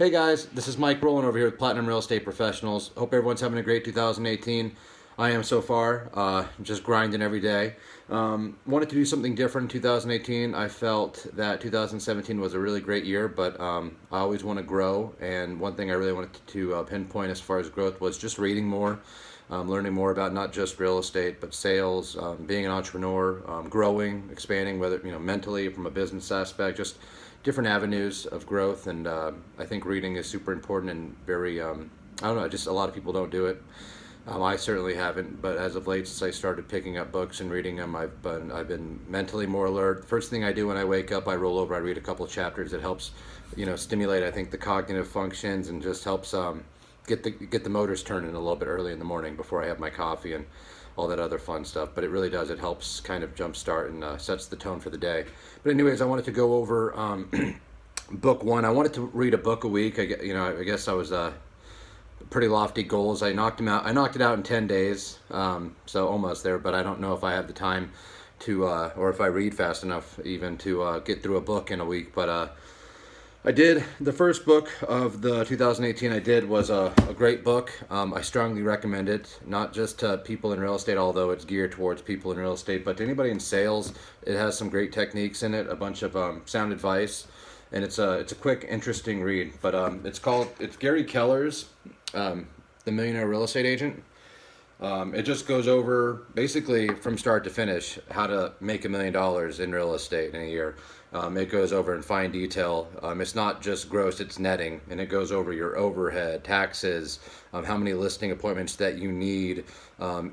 Hey guys, this is Mike Rowland over here with Platinum Real Estate Professionals. Hope everyone's having a great 2018. I am so far, just grinding every day. Wanted to do something different in 2018. I felt that 2017 was a really great year, but I always want to grow. And one thing I really wanted to pinpoint as far as growth was just reading more, learning more about not just real estate, but sales, being an entrepreneur, growing, expanding, whether mentally from a business aspect, just different avenues of growth. And I think reading is super important and very I don't know, just a lot of people don't do it. I certainly haven't, but as of late, since I started picking up books and reading them, I've been mentally more alert. First thing I do when I wake up, I roll over, I read a couple of chapters. It helps stimulate, I think, the cognitive functions, and just helps get the motors turning a little bit early in the morning before I have my coffee and all that other fun stuff. But it really does. It helps kind of jumpstart and sets the tone for the day. But anyways, I wanted to go over book one. I wanted to read a book a week. I guess I was pretty lofty goals. I knocked it out in 10 days, so almost there. But I don't know if I have the time to, or if I read fast enough even to get through a book in a week. But I did. The first book of the 2018 I did was a great book. I strongly recommend it, not just to people in real estate, although it's geared towards people in real estate, but to anybody in sales. It has some great techniques in it, a bunch of sound advice, and it's a quick, interesting read. But it's Gary Keller's The Millionaire Real Estate Agent. It just goes over basically from start to finish how to make $1 million in real estate in a year. It goes over in fine detail. It's not just gross, it's netting, and it goes over your overhead, taxes, how many listing appointments that you need,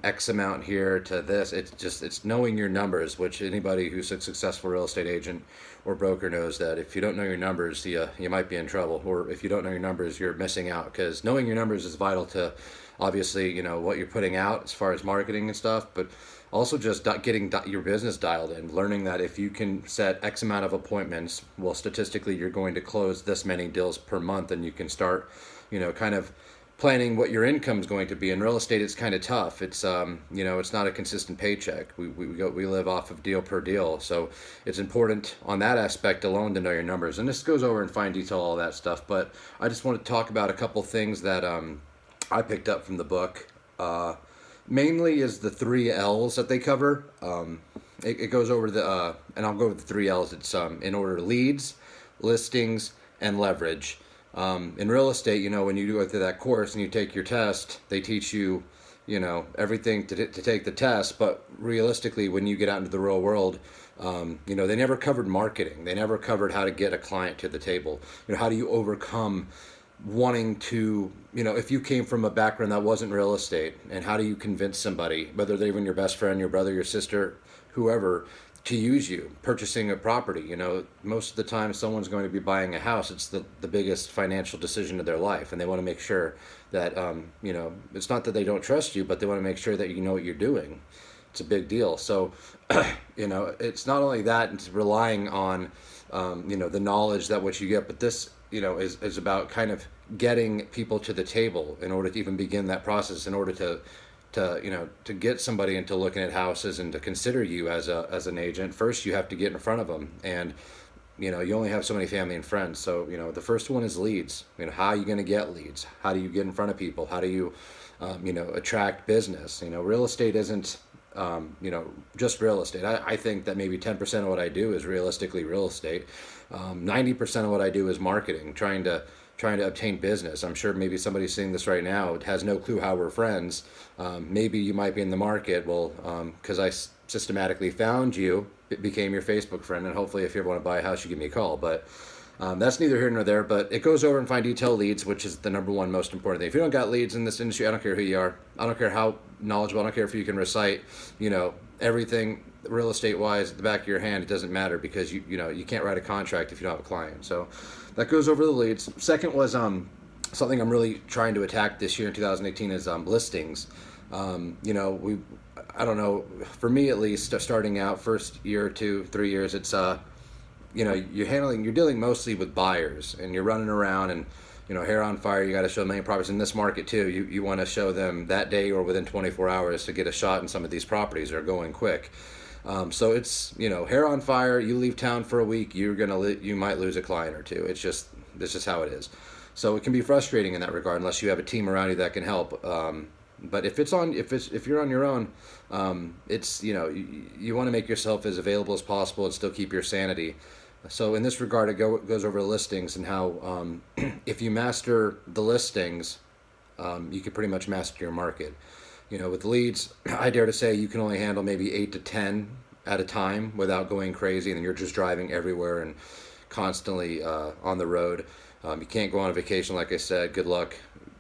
X amount here to this. It's knowing your numbers, which anybody who's a successful real estate agent or broker knows that if you don't know your numbers, you might be in trouble. Or if you don't know your numbers, you're missing out, because knowing your numbers is vital to obviously what you're putting out as far as marketing and stuff, but also just getting your business dialed in, learning that if you can set X amount of appointments, well, statistically you're going to close this many deals per month, and you can start kind of planning what your income is going to be. In real estate, it's kind of tough. It's it's not a consistent paycheck. We live off of deal per deal, so it's important on that aspect alone to know your numbers. And this goes over in fine detail, all that stuff. But I just want to talk about a couple things that I picked up from the book. Mainly is the 3 L's that they cover. It goes over and I'll go over the 3 L's. It's in order: leads, listings, and leverage. In real estate, when you go through that course and you take your test, they teach you, everything to take the test. But realistically, when you get out into the real world, they never covered marketing. They never covered how to get a client to the table. How do you overcome wanting to, if you came from a background that wasn't real estate, and how do you convince somebody, whether they're even your best friend, your brother, your sister, whoever, to use you, purchasing a property. Most of the time someone's going to be buying a house. It's the biggest financial decision of their life, and they want to make sure that, it's not that they don't trust you, but they want to make sure that you know what you're doing. It's a big deal. So, it's not only that, it's relying on, the knowledge that what you get, but this, is about kind of getting people to the table in order to even begin that process, in order to get somebody into looking at houses and to consider you as an agent. First, you have to get in front of them, and you only have so many family and friends. So the first one is leads. How are you going to get leads? How do you get in front of people? How do you attract business? Real estate isn't just real estate. I think that maybe 10% of what I do is realistically real estate. 90% of what I do is marketing, trying to obtain business. I'm sure maybe somebody seeing this right now has no clue how we're friends. Maybe you might be in the market. Well, because I systematically found you, it became your Facebook friend, and hopefully if you ever want to buy a house, you give me a call. But that's neither here nor there. But it goes over in fine detail leads, which is the number one most important thing. If you don't got leads in this industry, I don't care who you are. I don't care how knowledgeable. I don't care if you can recite, everything real estate wise at the back of your hand. It doesn't matter, because you can't write a contract if you don't have a client. So that goes over the leads. Second was something I'm really trying to attack this year in 2018 is listings. I don't know, for me at least, starting out first year or 2, 3 years, it's you're dealing mostly with buyers, and you're running around and hair on fire. You got to show them many properties in this market too. You want to show them that day or within 24 hours to get a shot in some of these properties that are going quick. So it's, hair on fire. You leave town for a week, you might lose a client or two. It's just, this is how it is. So it can be frustrating in that regard unless you have a team around you that can help. But if you're on your own, it's, you want to make yourself as available as possible and still keep your sanity. So in this regard, it goes over listings and how if you master the listings, you can pretty much master your market. With leads, I dare to say you can only handle maybe 8 to 10 at a time without going crazy, and then you're just driving everywhere and constantly on the road. You can't go on a vacation, like I said. Good luck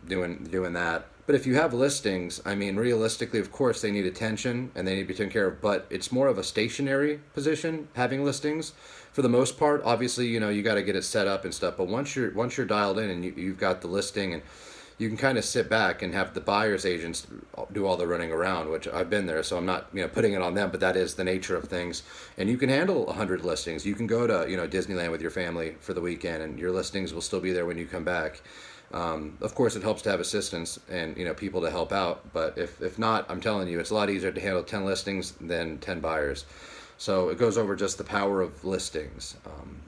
doing that. But if you have listings, I mean, realistically, of course, they need attention and they need to be taken care of. But it's more of a stationary position having listings, for the most part. Obviously, you got to get it set up and stuff. But once you're dialed in and you've got the listing, and you can kind of sit back and have the buyer's agents do all the running around, which I've been there, so I'm not putting it on them, but that is the nature of things. And you can handle 100 listings. You can go to Disneyland with your family for the weekend, and your listings will still be there when you come back. Of course, it helps to have assistants and people to help out, but if not, I'm telling you, it's a lot easier to handle 10 listings than 10 buyers. So it goes over just the power of listings,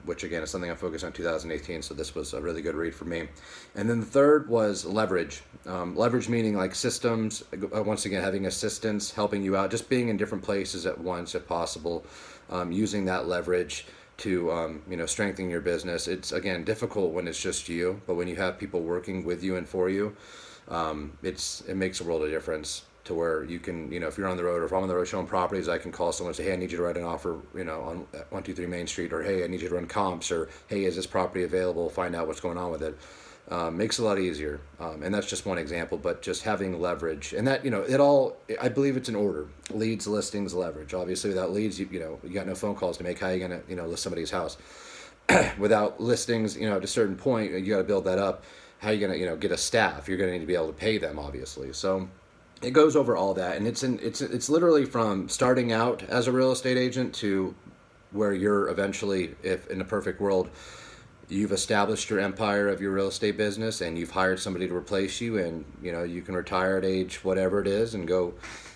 which again is something I focused on 2018. So this was a really good read for me. And then the third was leverage. Leverage meaning like systems. Once again, having assistants helping you out, just being in different places at once if possible. Using that leverage to strengthen your business. It's again difficult when it's just you, but when you have people working with you and for you, it makes a world of difference. To where you can, if you're on the road, or if I'm on the road showing properties, I can call someone and say, hey, I need you to write an offer, on 123 Main Street, or hey, I need you to run comps, or hey, is this property available? Find out what's going on with it. Makes it a lot easier. And that's just one example, but just having leverage, and that, I believe it's in order: leads, listings, leverage. Obviously, without leads, you got no phone calls to make. How are you going to, list somebody's house? Without listings, at a certain point, you got to build that up. How are you going to, get a staff? You're going to need to be able to pay them, obviously. So it goes over all that, and it's literally from starting out as a real estate agent to where you're eventually, if in a perfect world, you've established your empire of your real estate business and you've hired somebody to replace you, and you can retire at age whatever it is and go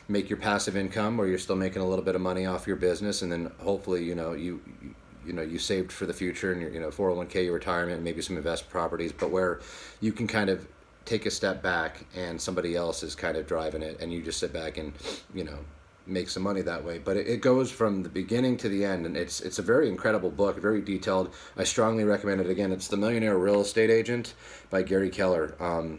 make your passive income, or you're still making a little bit of money off your business, and then hopefully you saved for the future and your 401k, your retirement, and maybe some investment properties, but where you can kind of take a step back and somebody else is kind of driving it, and you just sit back and make some money that way. But it goes from the beginning to the end, and it's a very incredible book, very detailed. I strongly recommend it. Again, it's The Millionaire Real Estate Agent by Gary Keller.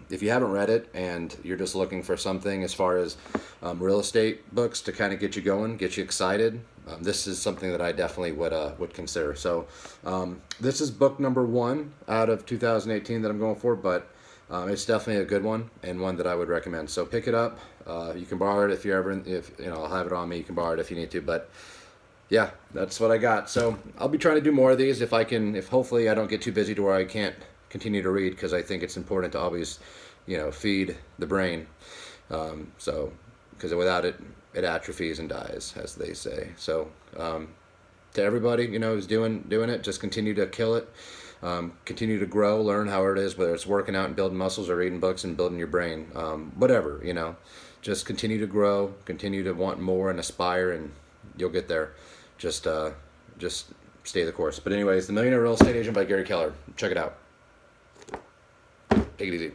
If you haven't read it and you're just looking for something as far as real estate books to kind of get you going, get you excited, this is something that I definitely would consider. So this is book number 1 out of 2018 that I'm going for, but it's definitely a good one, and one that I would recommend. So pick it up. You can borrow it if I'll have it on me. You can borrow it if you need to. But yeah, that's what I got. So I'll be trying to do more of these if I can. If hopefully I don't get too busy to where I can't continue to read, because I think it's important to always, feed the brain. Because without it, it atrophies and dies, as they say. So to everybody, who's doing it, just continue to kill it. Continue to grow, learn how it is, whether it's working out and building muscles or reading books and building your brain, whatever, just continue to grow, continue to want more and aspire, and you'll get there. Just stay the course. But anyways, The Millionaire Real Estate Agent by Gary Keller. Check it out. Take it easy.